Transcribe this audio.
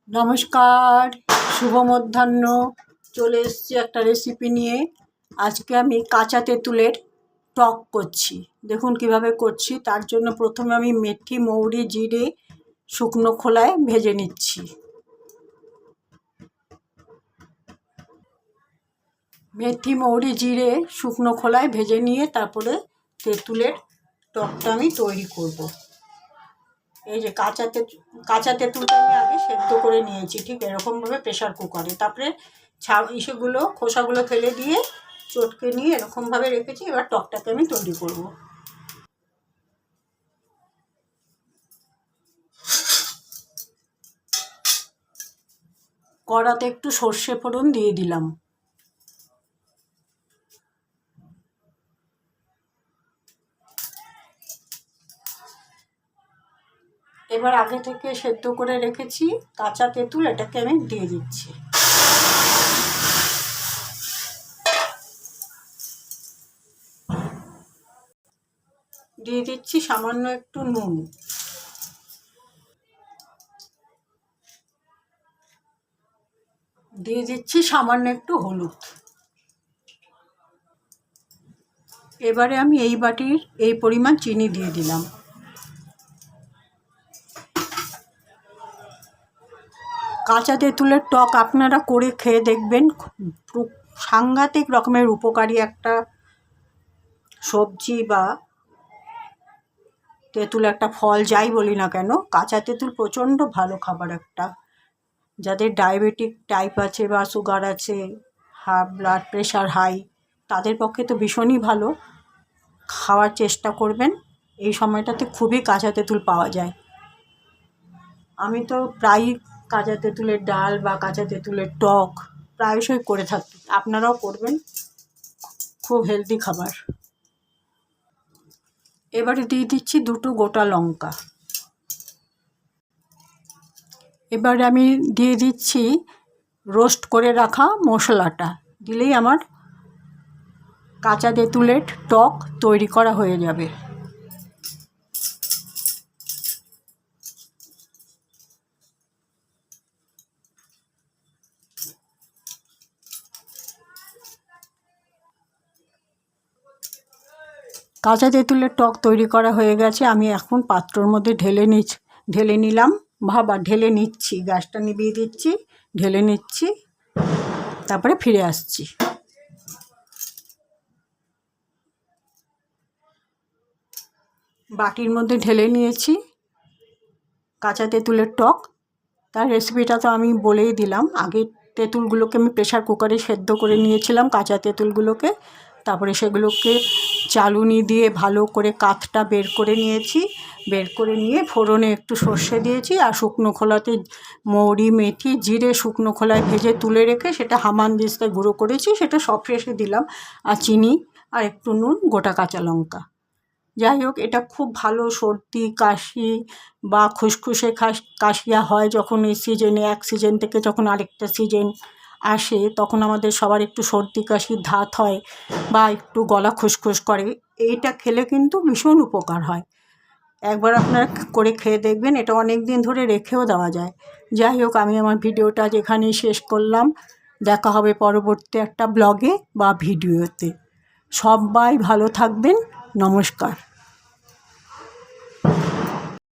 নমস্কার, শুভ মধ্যাহ্ন। চলে এসেছি একটা রেসিপি নিয়ে। আজকে আমি কাঁচা তেঁতুলের টক করছি। দেখুন কিভাবে করছি। তার জন্য প্রথমে আমি মেথি, মৌরি, জিরে শুকনো খোলায় ভেজে নিচ্ছি। মেথি, মৌরি, জিরে শুকনো খোলায় ভেজে নিয়ে তারপরে তেঁতুলের টকটা আমি তৈরি করব। এই যে কাঁচা তেঁতুলটা আমি আগে সেদ্ধ করে নিয়েছি, ঠিক এরকমভাবে প্রেশার কুকারে। তারপরে খোসাগুলো ফেলে দিয়ে চটকে নিয়ে এরকমভাবে রেখেছি। এবার টকটাকে আমি তৈরি করব। কড়াতে একটু সর্ষে ফোড়ন দিয়ে দিলাম। এবার আগে থেকে সেদ্ধ করে রেখেছি কাঁচা তেঁতুল, এটাকে আমি দিয়ে দিচ্ছি। দিয়ে দিচ্ছি সামান্য একটু নুন। দিয়ে দিচ্ছি সামান্য একটু হলুদ। এবারে আমি এই বাটির এই পরিমাণ চিনি দিয়ে দিলাম। কাঁচা তেঁতুলের টক আপনারা করে খেয়ে দেখবেন, সাংঘাতিক রকমের উপকারী একটা সবজি বা তেঁতুল একটা ফল, যাই বলি না কেন, কাঁচা তেঁতুল প্রচণ্ড ভালো খাবার একটা। যাদের ডায়াবেটিক টাইপ আছে বা সুগার আছে, ব্লাড প্রেশার হাই, তাদের পক্ষে তো ভীষণই ভালো। খাওয়ার চেষ্টা করবেন। এই সময়টাতে খুবই কাঁচা তেঁতুল পাওয়া যায়। আমি তো প্রায়ই কাঁচা তেঁতুলের ডাল বা কাঁচা তেঁতুলের টক প্রায়শই করে থাকি। আপনারাও করবেন, খুব হেলদি খাবার। এবারে দিয়ে দিচ্ছি 2টো গোটা লঙ্কা। এবারে আমি দিয়ে দিচ্ছি রোস্ট করে রাখা মশলাটা। দিলেই আমার কাঁচা তেঁতুলের টক তৈরি করা হয়ে যাবে। কাঁচা তেঁতুলের টক তৈরি করা হয়ে গেছে। আমি এখন পাত্রর মধ্যে ঢেলে নিলাম, ঢেলে নিচ্ছি। গ্যাসটা নিভিয়ে দিচ্ছি, ঢেলে নিচ্ছি, তারপরে ফিরে আসছি। বাটির মধ্যে ঢেলে নিয়েছি কাঁচা তেঁতুলের টক। তার রেসিপিটা তো আমি বলেই দিলাম। আগে তেঁতুলগুলোকে আমি প্রেশার কুকারে সেদ্ধ করে নিয়েছিলাম, কাঁচা তেঁতুলগুলোকে। তারপরে সেগুলোকে চালুনি দিয়ে ভালো করে কাঠটা বের করে নিয়েছি। বের করে নিয়ে ফোড়নে একটু সর্ষে দিয়েছি, আর শুকনো খোলাতে মৌরি, মেথি, জিরে শুকনো খোলায় ভেজে তুলে রেখে সেটা হামানদিস্তায় গুঁড়ো করেছি, সেটা সব শেষে দিলাম। আর চিনি আর একটু নুন, গোটা কাঁচা লঙ্কা। যাই হোক, এটা খুব ভালো সর্দি কাশি বা খুসখুসে কাশিয়া হয় যখন এই সিজনে, এক সিজন থেকে যখন আরেকটা সিজন আসে, তখন আমাদের সবার একটু সর্দি কাশির ধাত হয় বা একটু গলা খুসখুস করে। এইটা খেলে কিন্তু ভীষণ উপকার হয়। একবার আপনারা করে খেয়ে দেখবেন। এটা অনেক দিন ধরে রেখেও দেওয়া যায়। যাই হোক, আমি আমার ভিডিওটা যেখানেই শেষ করলাম। দেখা হবে পরবর্তী একটা ব্লগে বা ভিডিওতে। সবাই ভালো থাকবেন। নমস্কার।